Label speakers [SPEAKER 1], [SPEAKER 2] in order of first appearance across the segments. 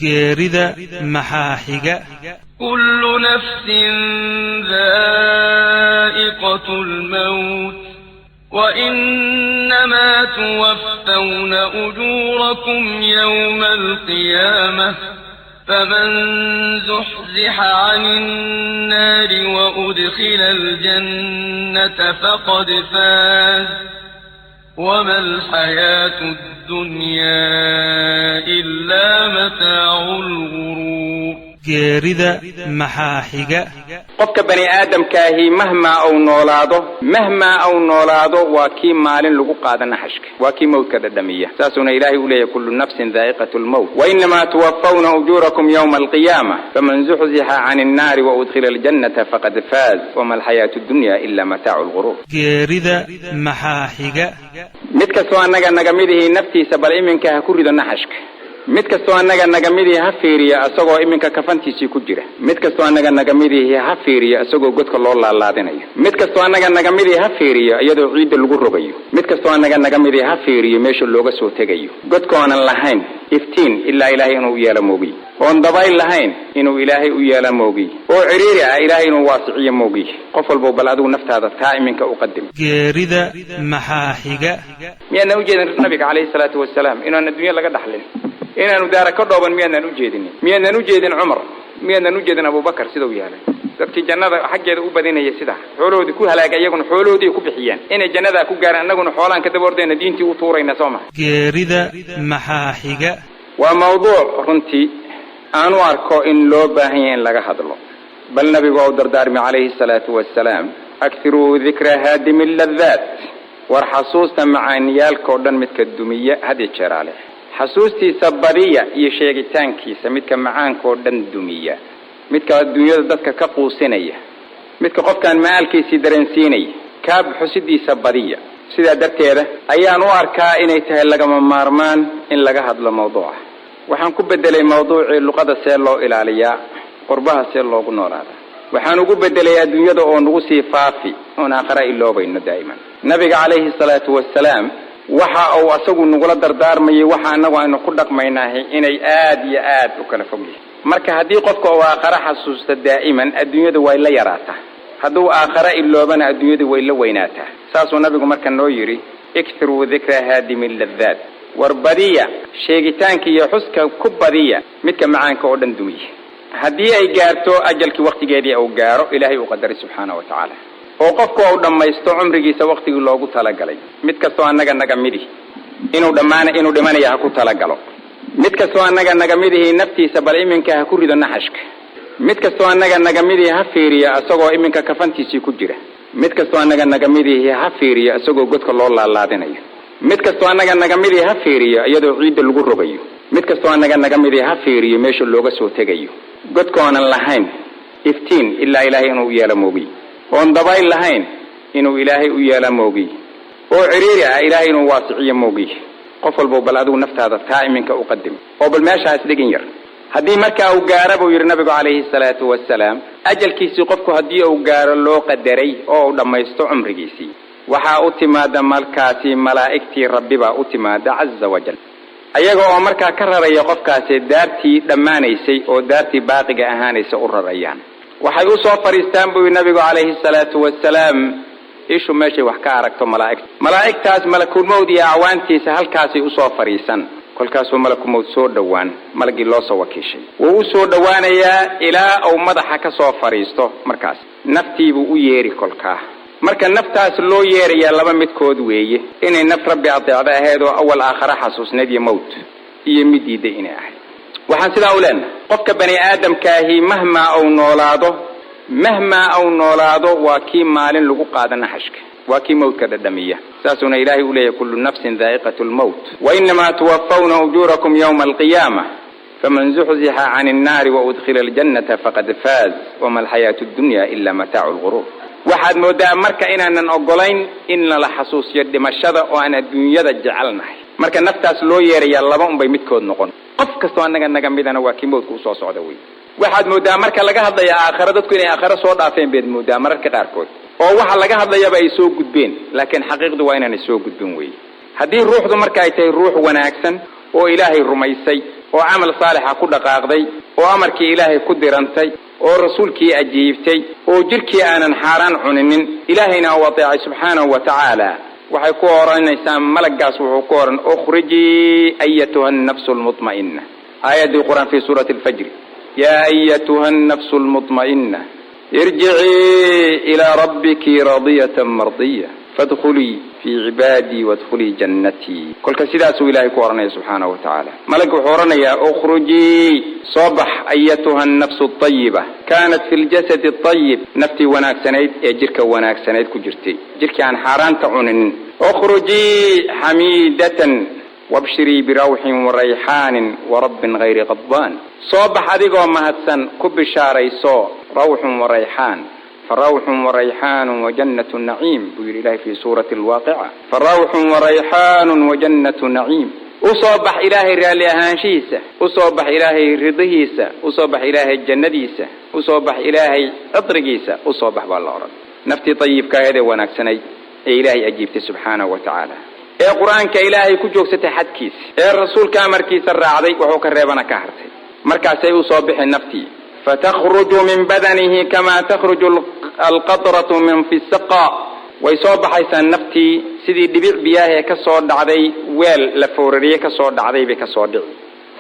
[SPEAKER 1] geerida maxaa xiga
[SPEAKER 2] kullu nafsin dha'iqatul maut وإنما توفون أجوركم يوم القيامة فمن زحزح عن النار وأدخل الجنة فقد فاز وما الحياة الدنيا إلا متاع الغرور
[SPEAKER 1] geerida maxaa xiga
[SPEAKER 3] qofka bani aadamkaahi mahma au noolaado waa kii maalin lagu qaada naxashka waa kii mawdka dhadhamiya saasuna ilaahay u leeyahay kullu nafsin dhaa'iqatul mawt wa inma tuwaffawna ujurakum yawma alqiyamah faman zuhziha 'anil nari wa udkhila aljannata faqad faz wa ma alhayatu ad-dunya illa mata'ul ghurur
[SPEAKER 1] geerida maxaa xiga
[SPEAKER 3] mid kastoo annaga naga midihi naftiisa bal iminka ha ku rido naxashka mid kastoo annaga naga midii ha fiiriya asagoo iminka kafantiisii ku jira mid kastoo annaga naga midii ha fiiriya asagoo godka loo laalaadinayo mid kastoo annaga naga midii ha fiiriya iyadoo ciidda lagu rogayo mid kastoo annaga naga midii ha fiiriyo meesha looga soo tegayo godkoonan lahayn iftiin ilaa ilaahay inuu yeelo moogi oon dabayl lahayn inuu ilaahay u yeelo moogi oo ciriiri ah ilaahay inuu waasiciyo moogi qof walba bal adigu naftaada taa iminka u qadim geerida
[SPEAKER 1] maxaa xiga
[SPEAKER 3] miyana u jeedin nabiga calayhi salaatu wassalaam inaan adduunyo laga dhaxlin inaanu daara ka dhooban miyaanan u jeedin Umar miyaanan u jeedin Abu Bakar sidoo yahay dadkii jannada xaggeeda u badinaya sida xooloodii ku halaagay iyaguna xooloodii ku bixiyaan inay jannada ku gaaraan anaguna xoolaan ka daboordayna diintii u tuurayna Sooma
[SPEAKER 1] geerida maxaa xiga
[SPEAKER 3] waa mawduuc runtii aanu arko in loo baahan yahay in laga hadlo bal nabigu oo dardaarmi calayhi salaatu wassalaam akthiru dhikra hadimil ladhat war xasuusta macaaniyaalka oo dhan midka dumiya hadi jeeraale xasuustiisa bariya iyo sheegitaankiisa midka macaanka oo dhan dumiya midka adduunyada dadka ka quusinaya midka qofkan maalkiisa dareensiinaya kaab xusidiisa bariya sida darteeda ayaan u arkaa inay tahay lagama maarmaan in laga hadlo mawduuca waxaan ku bedelay mawduucii luqada see loo ilaaliyaa qurbaha see loogu noolaada waxaan ugu bedelay adduunyada oo nagu sii faafi oo aakhira iloobayno daa'iman nabiga calayhi salaatu wassalaam waxa uu asagu nugula dardaarmayay waxa anagu aynu ku dhaqmaynahay inay aad iyo aad u kala fog yihiin marka hadii qofka uu aakhira xasuusta daa'iman adduunyada way la yaraataa haduu aakhira iloobana adduunyada way la weynaataa saasoo nabigu marka noo yiri ikthiru dhikra hadimil ladhat warbadiya sheegitaanka iyo xuska ku badiya midka macaanka oo dhan dumiya hadii ay gaarto ajalkii waqtigeedii uu gaaro ilaahay uu qadar subhanahu wa ta'ala oo qofku uu dhamaysto umrigiisa waqtigii loogu talagalay mid kastoo annaga naga midi inuu dhimanayo ha ku talagalo mid kastoo annaga naga midii naftiisa bal iminka ha ku rido naxashka mid kastoo annaga naga midii ha fiiriya asagoo iminka kafantiisii ku jira mid kastoo annaga naga midii ha fiiriya asagoo godka loo laalaadinayo mid kastoo annaga naga midii ha fiiriya iyadoo ciidda lagu rogayo mid kastoo annaga naga midii ha fiiriyo meesha looga soo tegayo godkoonan lahayn iftiin ilaa ilaahay inuu yeelo moogi oon dabayl lahayn inuu ilaahay u yeelo moogi oo ciriiri ah ilaahay inuu waasiciyo moogi qof walba bal adigu naftaada taa iminka u qadim oo bal meeshaas dhigin yar hadii marka uu gaaro buu yiri nabigu calayhi salaatu wassalaam ajalkiisii qofku hadii uu gaaro loo qadaray oo uu dhamaysto umrigiisii waxa uu timaada malkaasi malaa'iktii rabbiba u timaada azza wajal ayaga oo marka ka raraya qofkaasi daartii dhamaanaysay oo daartii baaqiga ahaanaysa u rarayaan waxay u soo fariistaan buu nabigu calayhi salaatu wassalaam ishu meeshay wax ka aragto malaa'iktaas malakul mawd iyo awaantiisa halkaas u soo fariisan kolkaas malakul mawd soo dhawaan malagii loo soo wakiishay wuu soo dhawaanayaa ilaa uu madaxa ka soo fariisto markaas naftiibu u yeeri kolkaa marka naftaas loo yeeraya laba midkood weeye inay naf rabbi adeecda ahayd oo awal aakhira xasuusneed iyo mawd iyo midiida inay ahayd waxaan sidaa u leenahay qofka bani aadamkaahi mahma au noolaado waa kii maalin lagu qaada naxashka waa kii mawdka dhadhamiya saasuna ilaahay u leeyahay kullu nafsin dhaa'iqatul mawt wa inma tuwaffawna ujurakum yawma alqiyamah faman zuhziha 'anil nari wa udkhila aljannata faqad faz wa ma alhayatu ad-dunya illa mata'ul ghurur waxaad moodaa marka inaanan ogolayn in la xasuusiyo dhimashada oo aan adduunyada jecelnahay marka naftaas loo yeeraya laba unbay midkood noqon qof kastoo annaga naga midana waa kii mawdku soo socda way waxaad moodaa marka laga hadlayo aakhira dadku inay aakhira soo dhaafeen beed moodaa mararka qaarkood oo waxa laga hadlayaba ay soo gudbeen laakiin xaqiiqdu waa inaan soo gudbin way hadii ruuxdu marka ay tahay ruux wanaagsan oo ilaahay rumaysay وعمل صالح كل قاقضي وأمرك إلهي كدرنتي ورسولك أجيبتي وجلك أنا حاران عنن إلهنا وطيع سبحانه وتعالى وحيكورا إنسان ملك قاس وحكورا أخرجي أيتها النفس المطمئنة آية القرآن في سورة الفجر يا أيتها النفس المطمئنة ارجعي إلى ربك راضية مرضية فادخلي في عبادي وادخلي جنتي كل كسيدا سو إلهي كورنا سبحانه وتعالى ملك حورنا يا أخرجي صبح أيتها النفس الطيبة كانت في الجسد الطيب نفتي وناك سنيد جرك وناك سنيد كجرتي جرك عن حاران تعونن أخرجي حميدة وابشري بروح وريحان ورب غير غضبان صبح هذه مهتسن كب شاريسو روح وريحان فروح وريحان وجنة نعيم بيقول الله في سورة الواقعة فروح وريحان وجنة نعيم أصبح إلهي رالي هانشيسة أصبح إلهي رضيسة أصبح إلهي جنديسة أصبح إلهي أطرقيسة أصبح بالله نفتي طيب كهذا ونكسني إلهي أجيبت سبحانه وتعالى القرآن كإلهي كجوك ستحد كيس الرسول كامر كيس الرعضي وهو كريبنا كهرتي مركز سيصبح النفتي فتخرج من بدنه كما تخرج القطرة من في السقاء ويصبح حيث نفتي سيدي دبيع بياه كصود عدي ويل لفورية كصود عدي بكصود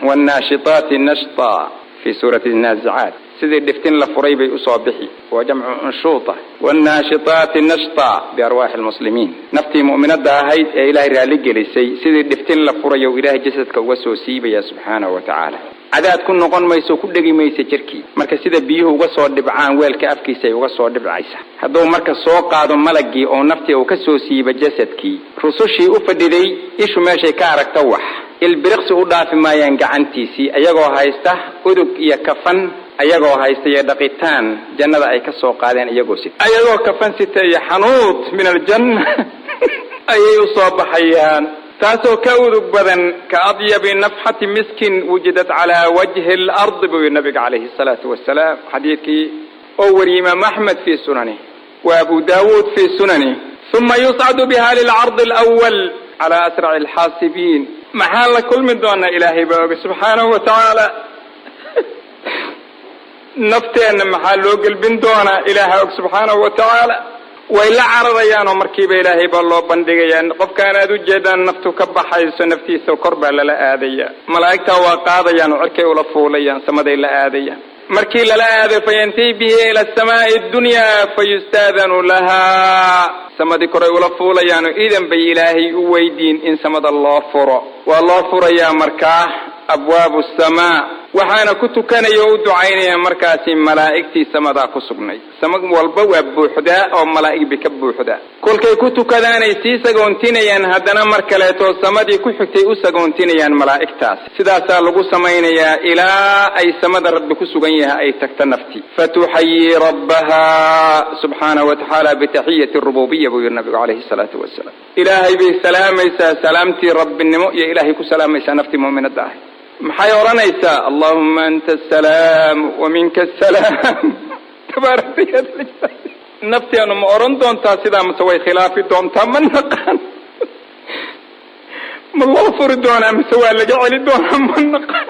[SPEAKER 3] والناشطات نشطا في سورة النازعات سيدي دفتين لفوري أصابحي وجمع أنشوطة والناشطات نشطا بأرواح المسلمين نفتي مؤمنة داهيت إلهي رالق لسي سيدي دفتين لفوري وإلهي جسدك وسوسي بيا سبحانه وتعالى عدد كن نقول ما يسوق دقي ما يسجركي مركز سيدا بيه وقصوا دبعان ويل كأفكي سي وقصوا دبعيسة هذا مركز سوق هذا ملقي أو نفتي وكسوسي بجسدكي رسوشي أفددي إيش ماشي كارك توح البرقس أضاف ما ينقع عنتيسي أيقو هايسته أدوك يكفن أيقو هايسته يدقيتان جنة أي كسوق هذين أيقو ست أيقو كفن ستة يحنوط من الجنة أيقو صاب حيان تاسو كودك بدن كأطيب نفحة مسك وجدت على وجه الأرض بالنبي عليه الصلاة والسلام حديثي أول إمام أحمد في سننه وأبو داود في سننه ثم يصعد بها للعرض الأول على أسرع الحاسبين محل كل من دون إلهي بابي سبحانه وتعالى نفتين محل قلبين دون إلهي سبحانه وتعالى وإلا عرضيان ومركيب إلهي بالله بندقيان قف كان أدو جيدان نفتو كبحيس نفتيس وقربة للا آذية ملائكة وقاضيان وعركي ولفوليان سمدي لا آذية مركي للا آذي فينتي به إلى السماء الدنيا فيستاذن لها سمدي كري ولفوليان إذن بي إلهي ويدين إن سمد الله فرع والله فرع يا مركاه أبواب السماء وحانا كنت كان يود عيني مركاسي ملائكتي سمدا كسبني سمك والبواب بوحدا أو ملائك بكبوحدا كل كي كنت كذاني سيساقونتينيان هدنا مركلاتو سمدي كحكتي أساقونتينيان ملائكتاس سدا سالقو سمينيا إلى أي سمد ربك سقنيها أي تكتنفتي فتحيي ربها سبحانه وتعالى بتحية الربوبية بو النبي عليه الصلاة والسلام إلهي بسلام سلامتي رب النمو يا إلهي كسلام نفتي مؤمن الداهي محيورانيسا اللهم أنت السلام ومنك السلام تبارك يدك نفتي أنا مؤرن دون تاسدا مسوي خلافي دون تمن نقان الله فردونا مسوي لجعل دون من نقان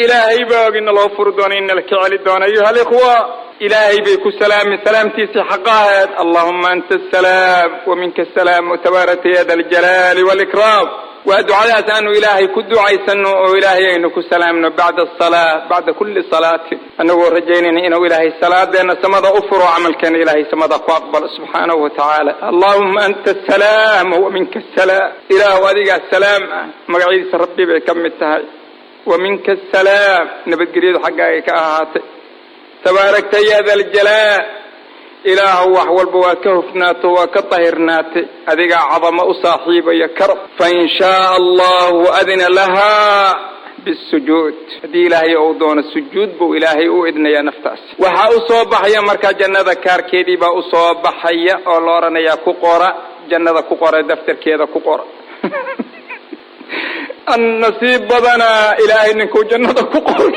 [SPEAKER 3] إلهي باقي إن الله فردونا إن لك علي دون أيها الإخوة إلهي بيكو سلام سلامتي حقائد اللهم أنت السلام ومنك السلام وتبارك يد الجلال والإكرام ودعاء أنه إلهي كدعاء سنو وإلهي إنك سلامنا بعد الصلاة بعد كل صلاة أنه رجينا إنه إلهي الصلاة لأن سمد أفر عمل كان إلهي سمد أقبل سبحانه وتعالى اللهم أنت السلام ومنك السلام إله وذيك السلام مقعيد ربي بكم التهي ومنك السلام نبت قريد حقائك أهاتي تبارك يا ذا الجلال إله وحول بواكهفنات وكطهرنات أذيك عظم أصاحب يكرب فإن شاء الله أذن لها بالسجود دي إلهي أوضون السجود بو إلهي أوئذن يا نفتاس وحا أصوبح يا مركا جنة كاركيدي با أصوبح يا أولورنا يا كقورة جنة كقورة دفتر كيدا كقورة النصيب بدنا إلهي نكو جنة كقورة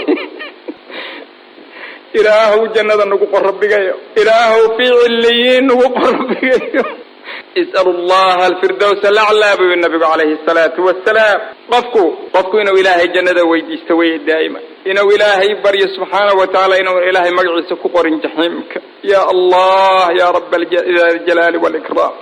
[SPEAKER 3] إلهو جنة نقو قرب بيجيو إلهو في عليين نقو قرب بيجيو اسألوا الله الفردوس الأعلى بالنبي عليه الصلاة والسلام قفكو إنه إلهي جنة ويستوي دائما إنه إلهي بري سبحانه وتعالى إنه إلهي مقعد سكوقر جحيمك يا الله يا رب الجلال والإكرام